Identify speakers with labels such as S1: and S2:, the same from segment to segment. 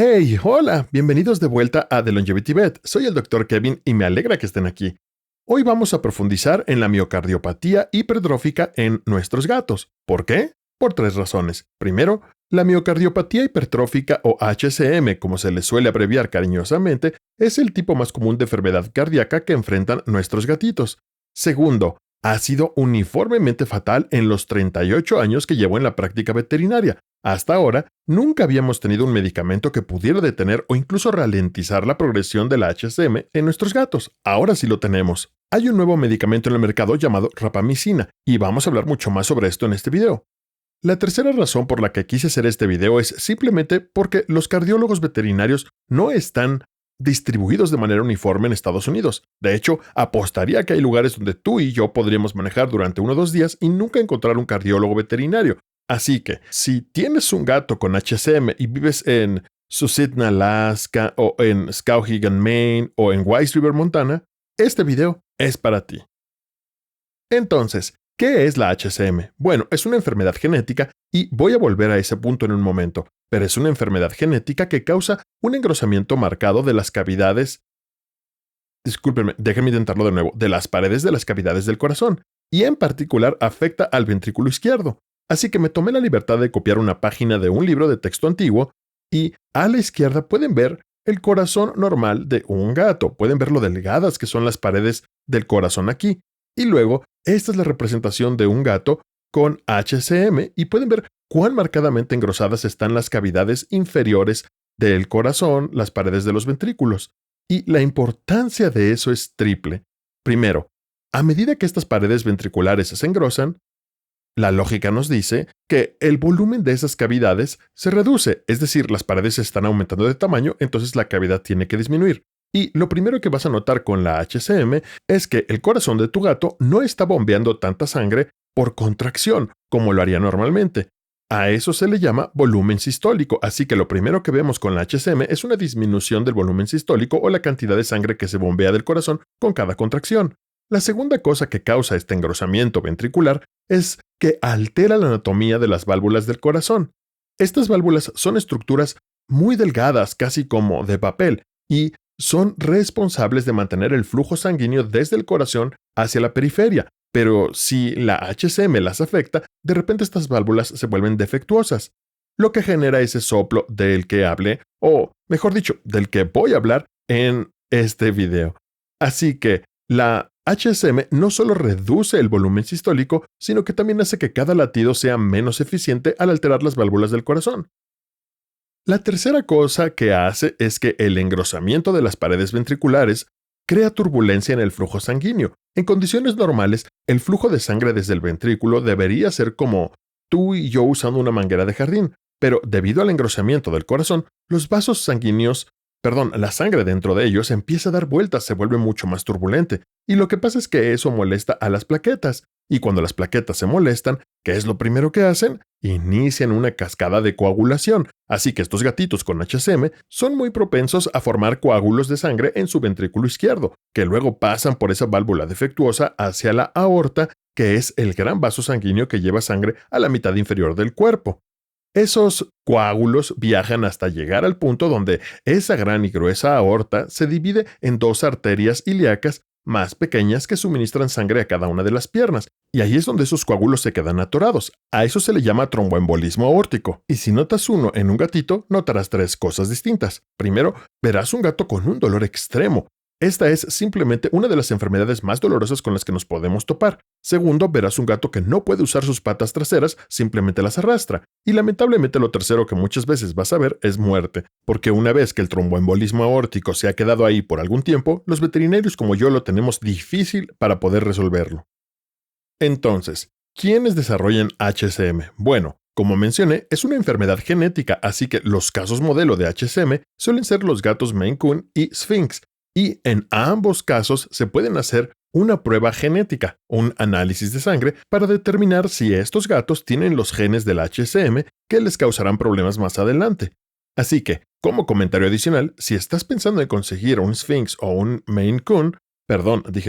S1: Hey, hola, bienvenidos de vuelta a The Longevity Vet. Soy el Dr. Kevin y me alegra que estén aquí. Hoy vamos a profundizar en la miocardiopatía hipertrófica en nuestros gatos. ¿Por qué? Por tres razones. Primero, la miocardiopatía hipertrófica o HCM, como se le suele abreviar cariñosamente, es el tipo más común de enfermedad cardíaca que enfrentan nuestros gatitos. Segundo, ha sido uniformemente fatal en los 38 años que llevo en la práctica veterinaria. Hasta ahora, nunca habíamos tenido un medicamento que pudiera detener o incluso ralentizar la progresión de la HCM en nuestros gatos. Ahora sí lo tenemos. Hay un nuevo medicamento en el mercado llamado rapamicina, y vamos a hablar mucho más sobre esto en este video. La tercera razón por la que quise hacer este video es simplemente porque los cardiólogos veterinarios no están distribuidos de manera uniforme en Estados Unidos. De hecho, apostaría que hay lugares donde tú y yo podríamos manejar durante 1 o 2 días y nunca encontrar un cardiólogo veterinario. Así que, si tienes un gato con HCM y vives en Susitna, Alaska, o en Skowhegan, Maine, o en Wise River, Montana, este video es para ti. Entonces, ¿qué es la HCM? Bueno, es una enfermedad genética y voy a volver a ese punto en un momento, pero es una enfermedad genética que causa un engrosamiento marcado de las cavidades, discúlpenme, déjenme intentarlo de nuevo, de las paredes de las cavidades del corazón, y en particular afecta al ventrículo izquierdo. Así que me tomé la libertad de copiar una página de un libro de texto antiguo y a la izquierda pueden ver el corazón normal de un gato. Pueden ver lo delgadas que son las paredes del corazón aquí. Y luego, esta es la representación de un gato con HCM y pueden ver cuán marcadamente engrosadas están las cavidades inferiores del corazón, las paredes de los ventrículos. Y la importancia de eso es triple. Primero, a medida que estas paredes ventriculares se engrosan, la lógica nos dice que el volumen de esas cavidades se reduce, es decir, las paredes están aumentando de tamaño, entonces la cavidad tiene que disminuir. Y lo primero que vas a notar con la HCM es que el corazón de tu gato no está bombeando tanta sangre por contracción, como lo haría normalmente. A eso se le llama volumen sistólico, así que lo primero que vemos con la HCM es una disminución del volumen sistólico o la cantidad de sangre que se bombea del corazón con cada contracción. La segunda cosa que causa este engrosamiento ventricular es que altera la anatomía de las válvulas del corazón. Estas válvulas son estructuras muy delgadas, casi como de papel, y son responsables de mantener el flujo sanguíneo desde el corazón hacia la periferia. Pero si la HCM las afecta, de repente estas válvulas se vuelven defectuosas, lo que genera ese soplo del que hablé, o mejor dicho, del que voy a hablar en este video. Así que la HCM no solo reduce el volumen sistólico, sino que también hace que cada latido sea menos eficiente al alterar las válvulas del corazón. La tercera cosa que hace es que el engrosamiento de las paredes ventriculares crea turbulencia en el flujo sanguíneo. En condiciones normales, el flujo de sangre desde el ventrículo debería ser como tú y yo usando una manguera de jardín, pero debido al engrosamiento del corazón, los vasos sanguíneos, la sangre dentro de ellos empieza a dar vueltas, se vuelve mucho más turbulente, y lo que pasa es que eso molesta a las plaquetas, y cuando las plaquetas se molestan, ¿qué es lo primero que hacen? Inician una cascada de coagulación, así que estos gatitos con HCM son muy propensos a formar coágulos de sangre en su ventrículo izquierdo, que luego pasan por esa válvula defectuosa hacia la aorta, que es el gran vaso sanguíneo que lleva sangre a la mitad inferior del cuerpo. Esos coágulos viajan hasta llegar al punto donde esa gran y gruesa aorta se divide en 2 arterias ilíacas más pequeñas que suministran sangre a cada una de las piernas, y ahí es donde esos coágulos se quedan atorados. A eso se le llama tromboembolismo aórtico. Y si notas uno en un gatito, notarás 3 cosas distintas. Primero, verás un gato con un dolor extremo. Esta es simplemente una de las enfermedades más dolorosas con las que nos podemos topar. Segundo, verás un gato que no puede usar sus patas traseras, simplemente las arrastra. Y lamentablemente lo tercero que muchas veces vas a ver es muerte, porque una vez que el tromboembolismo aórtico se ha quedado ahí por algún tiempo, los veterinarios como yo lo tenemos difícil para poder resolverlo. Entonces, ¿quiénes desarrollan HCM? Bueno, como mencioné, es una enfermedad genética, así que los casos modelo de HCM suelen ser los gatos Maine Coon y Sphinx, y en ambos casos se pueden hacer una prueba genética, un análisis de sangre, para determinar si estos gatos tienen los genes del HCM que les causarán problemas más adelante. Así que, como comentario adicional, si estás pensando en conseguir un Sphinx o un Maine Coon,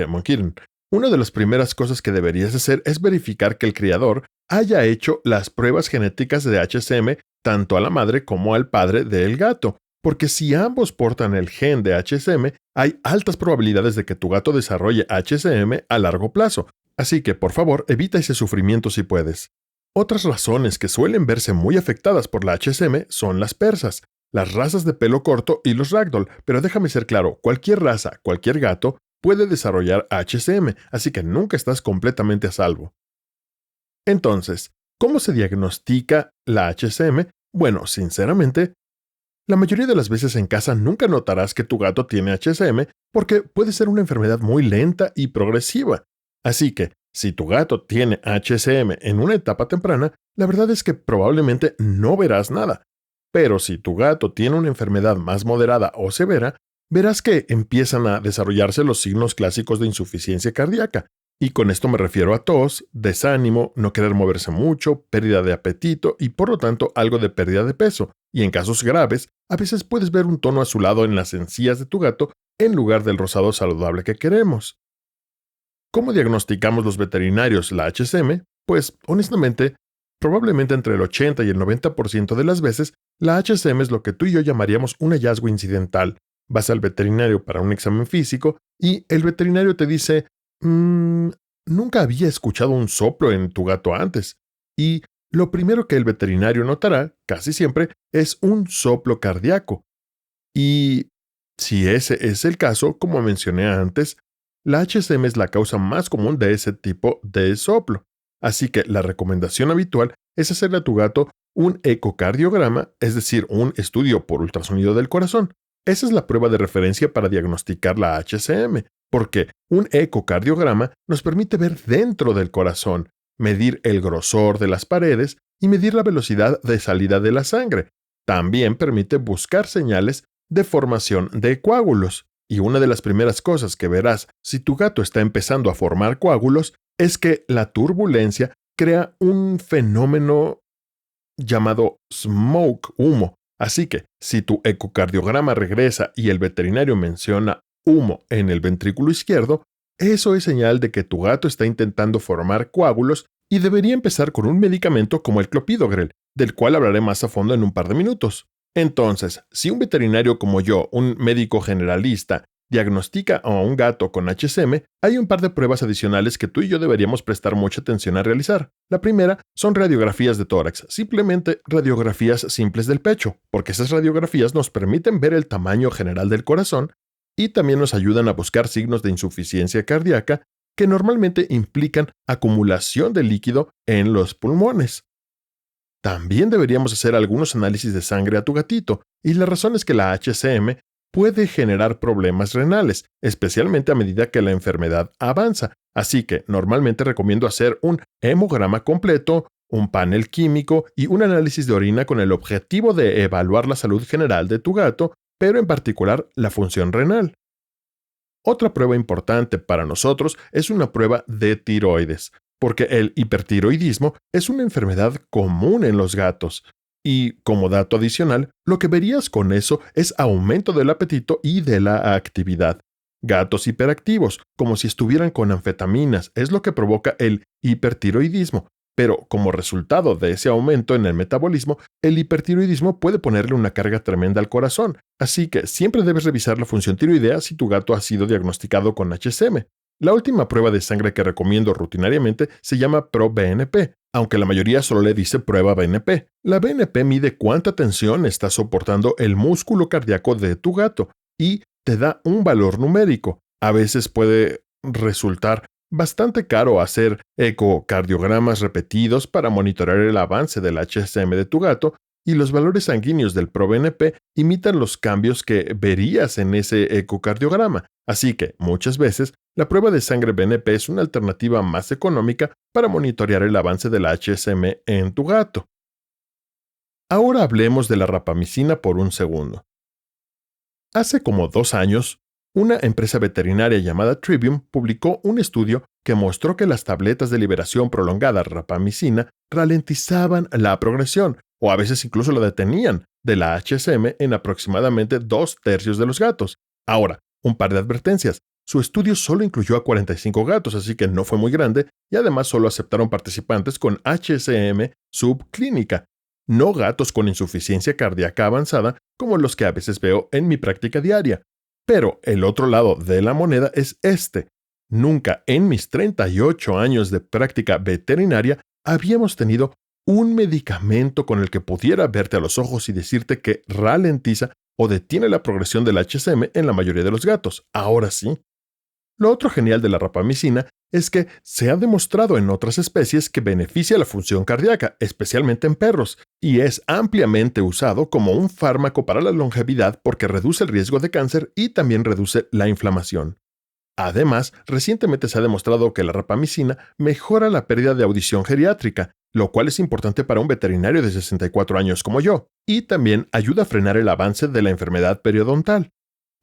S1: Monkey, una de las primeras cosas que deberías hacer es verificar que el criador haya hecho las pruebas genéticas de HCM tanto a la madre como al padre del gato. porque si ambos portan el gen de HSM, hay altas probabilidades de que tu gato desarrolle HSM a largo plazo, así que por favor evita ese sufrimiento si puedes. Otras razones que suelen verse muy afectadas por la HSM son las persas, las razas de pelo corto y los ragdoll, pero déjame ser claro, cualquier raza, cualquier gato puede desarrollar HSM, así que nunca estás completamente a salvo. Entonces, ¿cómo se diagnostica la HSM? Bueno, sinceramente, la mayoría de las veces en casa nunca notarás que tu gato tiene HSM porque puede ser una enfermedad muy lenta y progresiva. Así que, si tu gato tiene HSM en una etapa temprana, la verdad es que probablemente no verás nada. Pero si tu gato tiene una enfermedad más moderada o severa, verás que empiezan a desarrollarse los signos clásicos de insuficiencia cardíaca. Y con esto me refiero a tos, desánimo, no querer moverse mucho, pérdida de apetito y por lo tanto algo de pérdida de peso. Y en casos graves, a veces puedes ver un tono azulado en las encías de tu gato en lugar del rosado saludable que queremos. ¿Cómo diagnosticamos los veterinarios la HSM? Pues, honestamente, probablemente entre el 80 y el 90% de las veces, la HSM es lo que tú y yo llamaríamos un hallazgo incidental. Vas al veterinario para un examen físico y el veterinario te dice, nunca había escuchado un soplo en tu gato antes. Y lo primero que el veterinario notará, casi siempre, es un soplo cardíaco. Y si ese es el caso, como mencioné antes, la HSM es la causa más común de ese tipo de soplo. Así que la recomendación habitual es hacerle a tu gato un ecocardiograma, es decir, un estudio por ultrasonido del corazón. Esa es la prueba de referencia para diagnosticar la HSM, porque un ecocardiograma nos permite ver dentro del corazón, medir el grosor de las paredes y medir la velocidad de salida de la sangre. También permite buscar señales de formación de coágulos. Y una de las primeras cosas que verás si tu gato está empezando a formar coágulos es que la turbulencia crea un fenómeno llamado smoke, humo. Así que, si tu ecocardiograma regresa y el veterinario menciona humo en el ventrículo izquierdo, eso es señal de que tu gato está intentando formar coágulos y debería empezar con un medicamento como el clopidogrel, del cual hablaré más a fondo en un par de minutos. Entonces, si un veterinario como yo, un médico generalista, diagnostica a un gato con HSM, hay un par de pruebas adicionales que tú y yo deberíamos prestar mucha atención a realizar. La primera son radiografías de tórax, simplemente radiografías simples del pecho, porque esas radiografías nos permiten ver el tamaño general del corazón y también nos ayudan a buscar signos de insuficiencia cardíaca que normalmente implican acumulación de líquido en los pulmones. También deberíamos hacer algunos análisis de sangre a tu gatito, y la razón es que la HCM puede generar problemas renales, especialmente a medida que la enfermedad avanza, así que normalmente recomiendo hacer un hemograma completo, un panel químico y un análisis de orina con el objetivo de evaluar la salud general de tu gato, pero en particular la función renal. Otra prueba importante para nosotros es una prueba de tiroides, porque el hipertiroidismo es una enfermedad común en los gatos. Y como dato adicional, lo que verías con eso es aumento del apetito y de la actividad. Gatos hiperactivos, como si estuvieran con anfetaminas, es lo que provoca el hipertiroidismo, pero como resultado de ese aumento en el metabolismo, el hipertiroidismo puede ponerle una carga tremenda al corazón, así que siempre debes revisar la función tiroidea si tu gato ha sido diagnosticado con HSM. La última prueba de sangre que recomiendo rutinariamente se llama ProBNP, aunque la mayoría solo le dice prueba BNP. La BNP mide cuánta tensión está soportando el músculo cardíaco de tu gato y te da un valor numérico. A veces puede resultar bastante caro hacer ecocardiogramas repetidos para monitorear el avance del HSM de tu gato, y los valores sanguíneos del ProBNP imitan los cambios que verías en ese ecocardiograma. Así que, muchas veces, la prueba de sangre BNP es una alternativa más económica para monitorear el avance del HSM en tu gato. Ahora hablemos de la rapamicina por un segundo. Hace como 2 años, una empresa veterinaria llamada Trivium publicó un estudio que mostró que las tabletas de liberación prolongada rapamicina ralentizaban la progresión, o a veces incluso la detenían, de la HSM en aproximadamente 2/3 de los gatos. Ahora, un par de advertencias. Su estudio solo incluyó a 45 gatos, así que no fue muy grande, y además solo aceptaron participantes con HSM subclínica. no gatos con insuficiencia cardíaca avanzada como los que a veces veo en mi práctica diaria. Pero el otro lado de la moneda es este. Nunca en mis 38 años de práctica veterinaria habíamos tenido un medicamento con el que pudiera verte a los ojos y decirte que ralentiza o detiene la progresión del HCM en la mayoría de los gatos. Ahora sí. Lo otro genial de la rapamicina es que se ha demostrado en otras especies que beneficia la función cardíaca, especialmente en perros, y es ampliamente usado como un fármaco para la longevidad porque reduce el riesgo de cáncer y también reduce la inflamación. Además, recientemente se ha demostrado que la rapamicina mejora la pérdida de audición geriátrica, lo cual es importante para un veterinario de 64 años como yo, y también ayuda a frenar el avance de la enfermedad periodontal.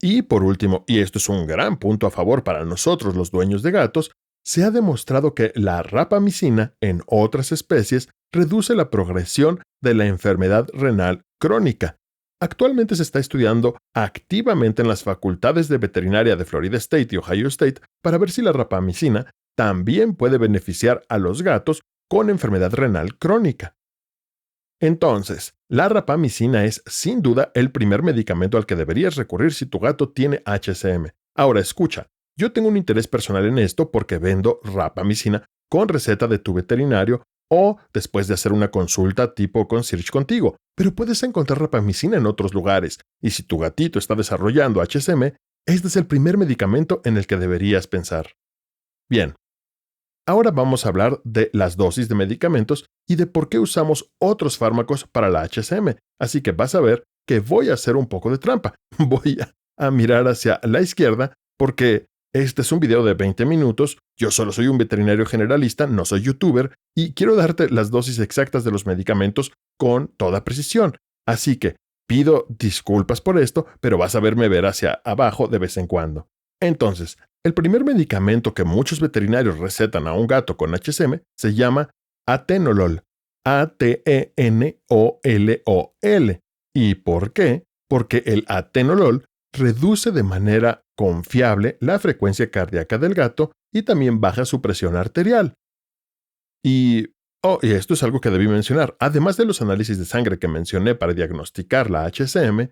S1: Y por último, y esto es un gran punto a favor para nosotros los dueños de gatos, se ha demostrado que la rapamicina en otras especies reduce la progresión de la enfermedad renal crónica. Actualmente se está estudiando activamente en las facultades de veterinaria de Florida State y Ohio State para ver si la rapamicina también puede beneficiar a los gatos con enfermedad renal crónica. Entonces, la rapamicina es sin duda el primer medicamento al que deberías recurrir si tu gato tiene HCM. Ahora escucha, yo tengo un interés personal en esto porque vendo rapamicina con receta de tu veterinario o después de hacer una consulta tipo concierge contigo, pero puedes encontrar rapamicina en otros lugares, y si tu gatito está desarrollando HCM, este es el primer medicamento en el que deberías pensar. Bien. Ahora vamos a hablar de las dosis de medicamentos y de por qué usamos otros fármacos para la HCM. Así que vas a ver que voy a hacer un poco de trampa. Voy a mirar hacia la izquierda porque este es un video de 20 minutos. Yo solo soy un veterinario generalista, no soy youtuber, y quiero darte las dosis exactas de los medicamentos con toda precisión. Así que pido disculpas por esto, pero vas a verme ver hacia abajo de vez en cuando. Entonces, el primer medicamento que muchos veterinarios recetan a un gato con HCM se llama atenolol, A-T-E-N-O-L-O-L. ¿Y por qué? Porque el atenolol reduce de manera confiable la frecuencia cardíaca del gato y también baja su presión arterial. Y esto es algo que debí mencionar. Además de los análisis de sangre que mencioné para diagnosticar la HCM,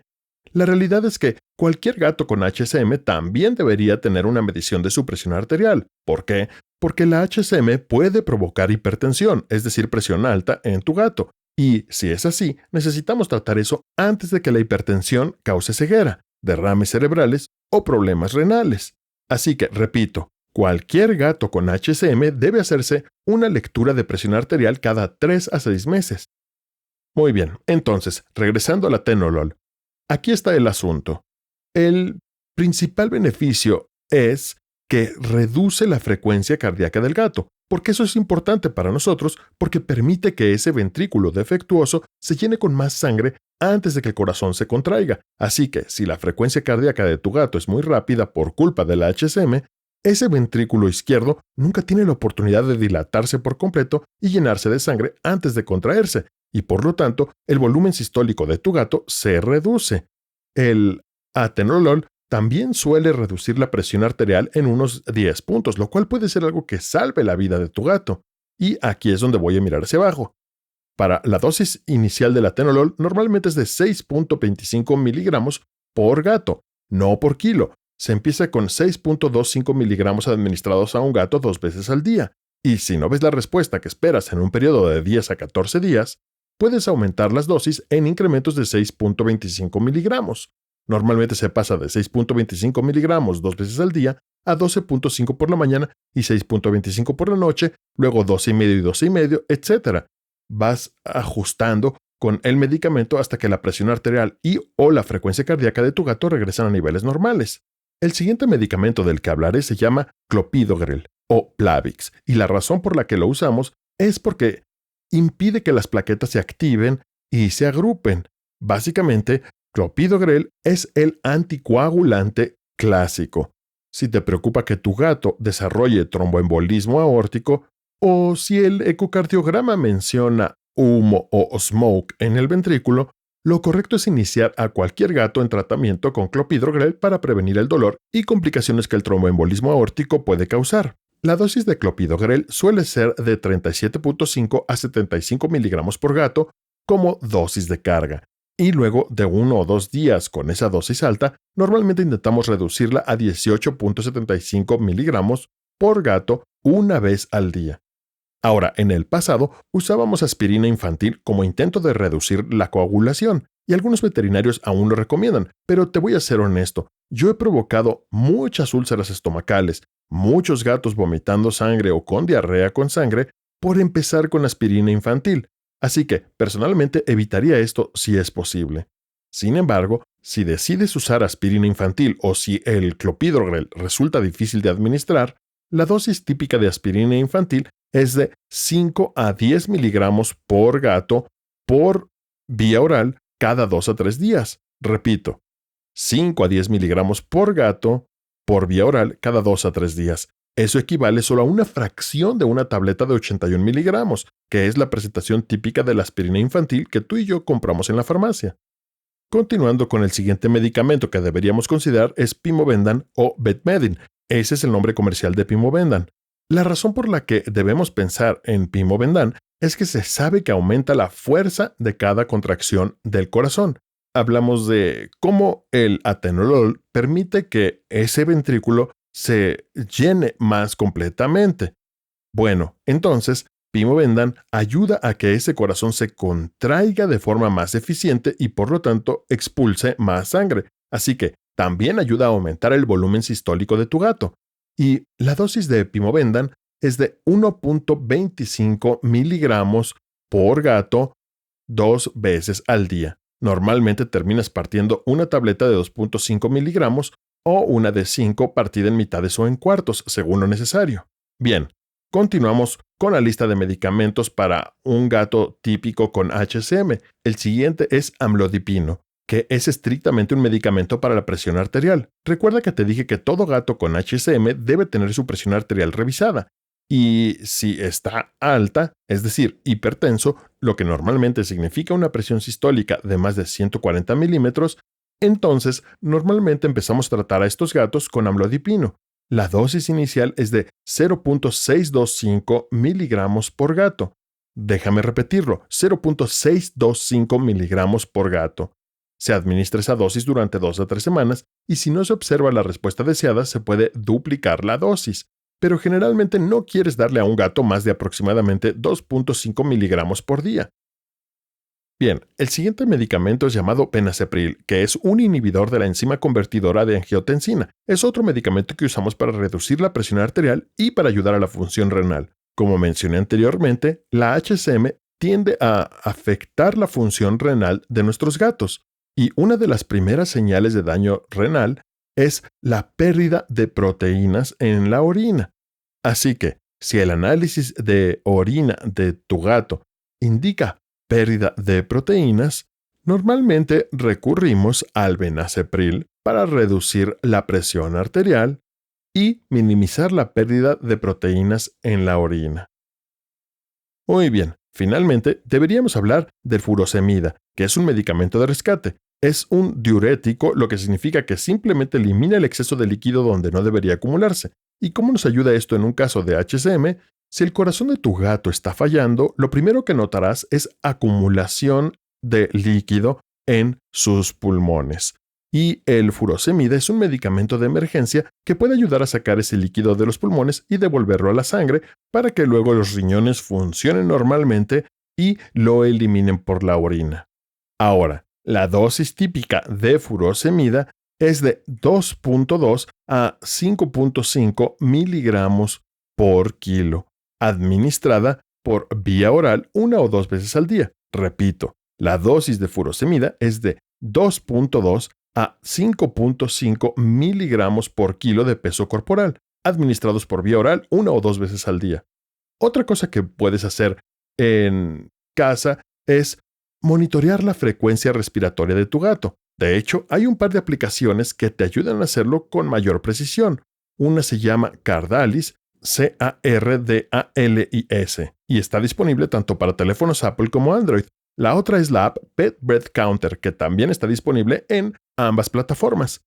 S1: la realidad es que cualquier gato con HCM también debería tener una medición de su presión arterial. ¿Por qué? Porque la HCM puede provocar hipertensión, es decir, presión alta en tu gato. Y si es así, necesitamos tratar eso antes de que la hipertensión cause ceguera, derrames cerebrales o problemas renales. Así que, repito, cualquier gato con HCM debe hacerse una lectura de presión arterial cada 3 a 6 meses. Muy bien, entonces, regresando al atenolol. Aquí está el asunto. El principal beneficio es que reduce la frecuencia cardíaca del gato, porque eso es importante para nosotros porque permite que ese ventrículo defectuoso se llene con más sangre antes de que el corazón se contraiga. Así que si la frecuencia cardíaca de tu gato es muy rápida por culpa de la HCM, ese ventrículo izquierdo nunca tiene la oportunidad de dilatarse por completo y llenarse de sangre antes de contraerse, y por lo tanto, el volumen sistólico de tu gato se reduce. El atenolol también suele reducir la presión arterial en unos 10 puntos, lo cual puede ser algo que salve la vida de tu gato. Y aquí es donde voy a mirar hacia abajo. Para la dosis inicial del atenolol normalmente es de 6.25 miligramos por gato, no por kilo. Se empieza con 6.25 miligramos administrados a un gato 2 veces al día. Y si no ves la respuesta que esperas en un periodo de 10 a 14 días, puedes aumentar las dosis en incrementos de 6.25 miligramos. Normalmente se pasa de 6.25 miligramos 2 veces al día a 12.5 por la mañana y 6.25 por la noche, luego 12,5 y 12,5, etc. Vas ajustando con el medicamento hasta que la presión arterial y o la frecuencia cardíaca de tu gato regresan a niveles normales. El siguiente medicamento del que hablaré se llama clopidogrel o Plavix, y la razón por la que lo usamos es porque impide que las plaquetas se activen y se agrupen. Básicamente, clopidogrel es el anticoagulante clásico. Si te preocupa que tu gato desarrolle tromboembolismo aórtico o si el ecocardiograma menciona humo o smoke en el ventrículo, lo correcto es iniciar a cualquier gato en tratamiento con clopidogrel para prevenir el dolor y complicaciones que el tromboembolismo aórtico puede causar. La dosis de clopidogrel suele ser de 37.5 a 75 miligramos por gato como dosis de carga. Y luego de 1 o 2 días con esa dosis alta, normalmente intentamos reducirla a 18.75 miligramos por gato una vez al día. Ahora, en el pasado usábamos aspirina infantil como intento de reducir la coagulación, y algunos veterinarios aún lo recomiendan, pero te voy a ser honesto, yo he provocado muchas úlceras estomacales, muchos gatos vomitando sangre o con diarrea con sangre por empezar con aspirina infantil, así que personalmente evitaría esto si es posible. Sin embargo, si decides usar aspirina infantil o si el clopidogrel resulta difícil de administrar, la dosis típica de aspirina infantil es de 5 a 10 miligramos por gato por vía oral cada 2 a 3 días. Repito, 5 a 10 miligramos por gato por vía oral cada 2 a 3 días. Eso equivale solo a una fracción de una tableta de 81 miligramos, que es la presentación típica de la aspirina infantil que tú y yo compramos en la farmacia. Continuando con el siguiente medicamento que deberíamos considerar es Pimobendan o Vetmedin. Ese es el nombre comercial de Pimobendan. La razón por la que debemos pensar en Pimobendan es que se sabe que aumenta la fuerza de cada contracción del corazón. Hablamos de cómo el atenolol permite que ese ventrículo se llene más completamente. Bueno, entonces, Pimobendan ayuda a que ese corazón se contraiga de forma más eficiente y por lo tanto expulse más sangre. Así que también ayuda a aumentar el volumen sistólico de tu gato. Y la dosis de Pimobendan es de 1.25 miligramos por gato 2 veces al día. Normalmente terminas partiendo una tableta de 2.5 miligramos o una de 5 partida en mitades o en cuartos, según lo necesario. Bien, continuamos con la lista de medicamentos para un gato típico con HCM. El siguiente es amlodipino, que es estrictamente un medicamento para la presión arterial. Recuerda que te dije que todo gato con HCM debe tener su presión arterial revisada. Y si está alta, es decir, hipertenso, lo que normalmente significa una presión sistólica de más de 140 milímetros, entonces normalmente empezamos a tratar a estos gatos con amlodipino. La dosis inicial es de 0.625 miligramos por gato. Déjame repetirlo, 0.625 miligramos por gato. Se administra esa dosis durante 2 a 3 semanas y si no se observa la respuesta deseada se puede duplicar la dosis, pero generalmente no quieres darle a un gato más de aproximadamente 2.5 miligramos por día. Bien, el siguiente medicamento es llamado penacepril, que es un inhibidor de la enzima convertidora de angiotensina. Es otro medicamento que usamos para reducir la presión arterial y para ayudar a la función renal. Como mencioné anteriormente, la HCM tiende a afectar la función renal de nuestros gatos, y una de las primeras señales de daño renal es la pérdida de proteínas en la orina. Así que, si el análisis de orina de tu gato indica pérdida de proteínas, normalmente recurrimos al benacepril para reducir la presión arterial y minimizar la pérdida de proteínas en la orina. Muy bien, finalmente deberíamos hablar del furosemida, que es un medicamento de rescate. Es un diurético, lo que significa que simplemente elimina el exceso de líquido donde no debería acumularse. ¿Y cómo nos ayuda esto en un caso de HCM? Si el corazón de tu gato está fallando, lo primero que notarás es acumulación de líquido en sus pulmones. Y el furosemida es un medicamento de emergencia que puede ayudar a sacar ese líquido de los pulmones y devolverlo a la sangre para que luego los riñones funcionen normalmente y lo eliminen por la orina. Ahora, la dosis típica de furosemida es de 2.2 a 5.5 miligramos por kilo, administrada por vía oral 1 o 2 veces al día. Repito, la dosis de furosemida es de 2.2 a 5.5 miligramos por kilo de peso corporal, administrados por vía oral 1 o 2 veces al día. Otra cosa que puedes hacer en casa es monitorear la frecuencia respiratoria de tu gato. De hecho, hay un par de aplicaciones que te ayudan a hacerlo con mayor precisión. Una se llama Cardalis, Cardalis, y está disponible tanto para teléfonos Apple como Android. La otra es la app Pet Breath Counter, que también está disponible en ambas plataformas.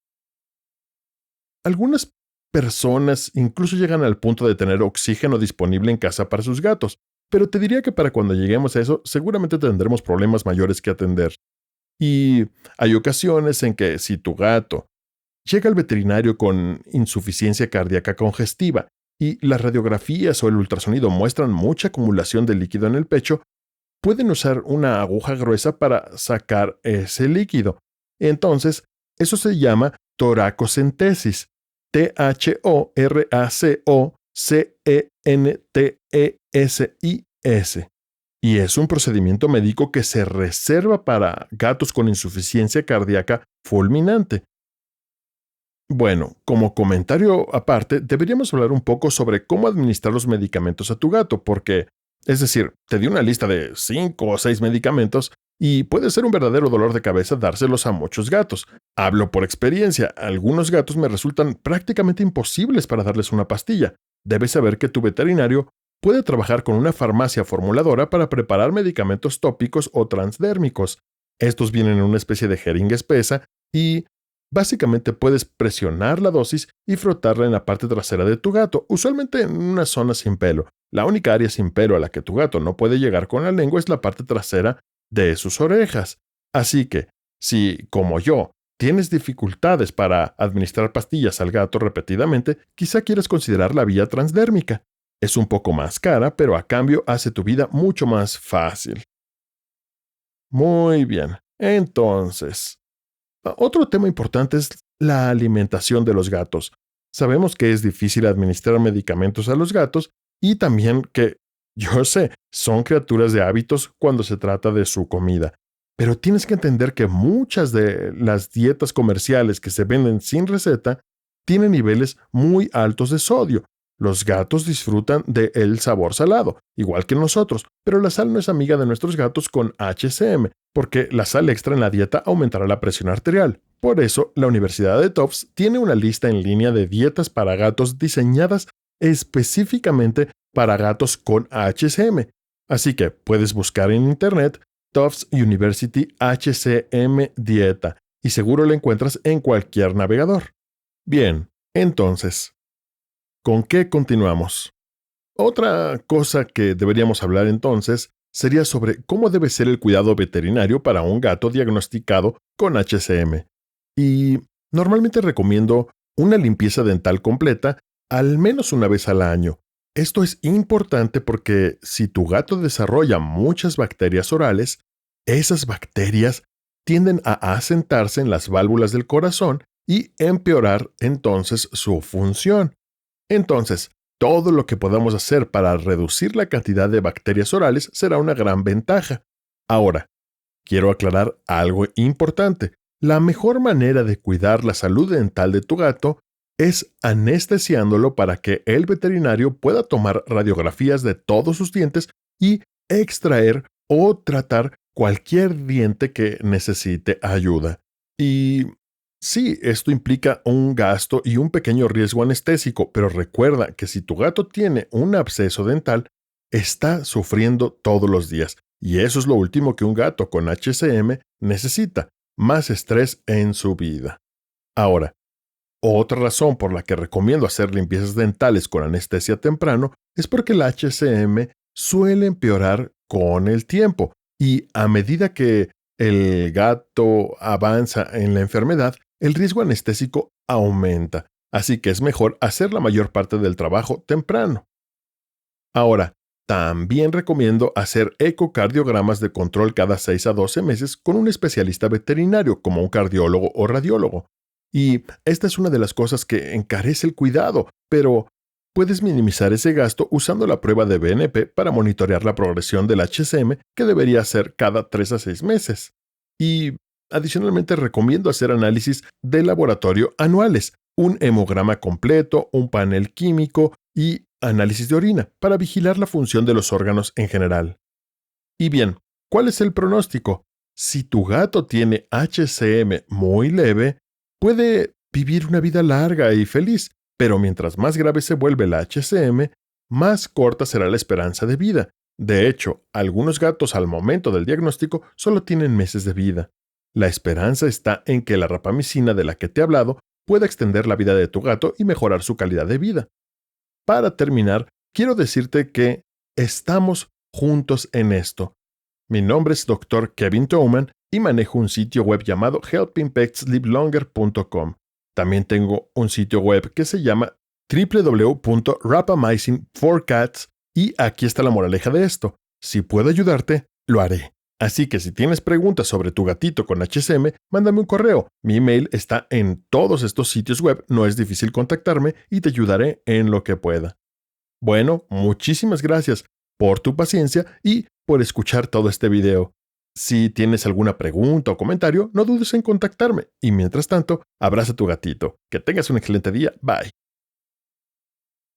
S1: Algunas personas incluso llegan al punto de tener oxígeno disponible en casa para sus gatos. pero te diría que para cuando lleguemos a eso, seguramente tendremos problemas mayores que atender. Y hay ocasiones en que si tu gato llega al veterinario con insuficiencia cardíaca congestiva y las radiografías o el ultrasonido muestran mucha acumulación de líquido en el pecho, pueden usar una aguja gruesa para sacar ese líquido. Entonces, eso se llama toracocentesis. T-H-O-R-A-C-O-C-E-N-T-E-S-I-S. Y es un procedimiento médico que se reserva para gatos con insuficiencia cardíaca fulminante. Bueno, como comentario aparte, deberíamos hablar un poco sobre cómo administrar los medicamentos a tu gato, porque, es decir, te di una lista de 5 o 6 medicamentos y puede ser un verdadero dolor de cabeza dárselos a muchos gatos. Hablo por experiencia, algunos gatos me resultan prácticamente imposibles para darles una pastilla. Debes saber que tu veterinario puede trabajar con una farmacia formuladora para preparar medicamentos tópicos o transdérmicos. Estos vienen en una especie de jeringa espesa y básicamente puedes presionar la dosis y frotarla en la parte trasera de tu gato, usualmente en una zona sin pelo. La única área sin pelo a la que tu gato no puede llegar con la lengua es la parte trasera de sus orejas. Así que, si, como yo, tienes dificultades para administrar pastillas al gato repetidamente, quizá quieras considerar la vía transdérmica. Es un poco más cara, pero a cambio hace tu vida mucho más fácil. Muy bien. Entonces, otro tema importante es la alimentación de los gatos. Sabemos que es difícil administrar medicamentos a los gatos y también que, yo sé, son criaturas de hábitos cuando se trata de su comida. Pero tienes que entender que muchas de las dietas comerciales que se venden sin receta tienen niveles muy altos de sodio. Los gatos disfrutan del sabor salado, igual que nosotros, pero la sal no es amiga de nuestros gatos con HCM, porque la sal extra en la dieta aumentará la presión arterial. Por eso, la Universidad de Tufts tiene una lista en línea de dietas para gatos diseñadas específicamente para gatos con HCM. Así que puedes buscar en Internet Tufts University HCM Dieta y seguro la encuentras en cualquier navegador. Bien, entonces, ¿con qué continuamos? Otra cosa que deberíamos hablar entonces sería sobre cómo debe ser el cuidado veterinario para un gato diagnosticado con HCM. Y normalmente recomiendo una limpieza dental completa al menos una vez al año. Esto es importante porque si tu gato desarrolla muchas bacterias orales, esas bacterias tienden a asentarse en las válvulas del corazón y empeorar entonces su función. Entonces, todo lo que podamos hacer para reducir la cantidad de bacterias orales será una gran ventaja. Ahora, quiero aclarar algo importante. La mejor manera de cuidar la salud dental de tu gato es anestesiándolo para que el veterinario pueda tomar radiografías de todos sus dientes y extraer o tratar cualquier diente que necesite ayuda. Y sí, esto implica un gasto y un pequeño riesgo anestésico, pero recuerda que si tu gato tiene un absceso dental, está sufriendo todos los días. Y eso es lo último que un gato con HCM necesita, más estrés en su vida. Ahora, otra razón por la que recomiendo hacer limpiezas dentales con anestesia temprano es porque el HCM suele empeorar con el tiempo y a medida que el gato avanza en la enfermedad, el riesgo anestésico aumenta, así que es mejor hacer la mayor parte del trabajo temprano. Ahora, también recomiendo hacer ecocardiogramas de control cada 6 a 12 meses con un especialista veterinario como un cardiólogo o radiólogo. Y esta es una de las cosas que encarece el cuidado, pero puedes minimizar ese gasto usando la prueba de BNP para monitorear la progresión del HCM, que debería ser cada 3 a 6 meses. Y adicionalmente recomiendo hacer análisis de laboratorio anuales, un hemograma completo, un panel químico y análisis de orina para vigilar la función de los órganos en general. Y bien, ¿cuál es el pronóstico? Si tu gato tiene HCM muy leve, puede vivir una vida larga y feliz, pero mientras más grave se vuelve la HCM, más corta será la esperanza de vida. De hecho, algunos gatos al momento del diagnóstico solo tienen meses de vida. La esperanza está en que la rapamicina de la que te he hablado pueda extender la vida de tu gato y mejorar su calidad de vida. Para terminar, quiero decirte que estamos juntos en esto. Mi nombre es Dr. Kevin Touman y manejo un sitio web llamado helpingpetslivelonger.com. También tengo un sitio web que se llama www.rapamycin4cats y aquí está la moraleja de esto. Si puedo ayudarte, lo haré. Así que si tienes preguntas sobre tu gatito con HSM, mándame un correo. Mi email está en todos estos sitios web, no es difícil contactarme y te ayudaré en lo que pueda. Bueno, muchísimas gracias por tu paciencia y por escuchar todo este video. Si tienes alguna pregunta o comentario, no dudes en contactarme. Y mientras tanto, abraza a tu gatito. Que tengas un excelente día. Bye.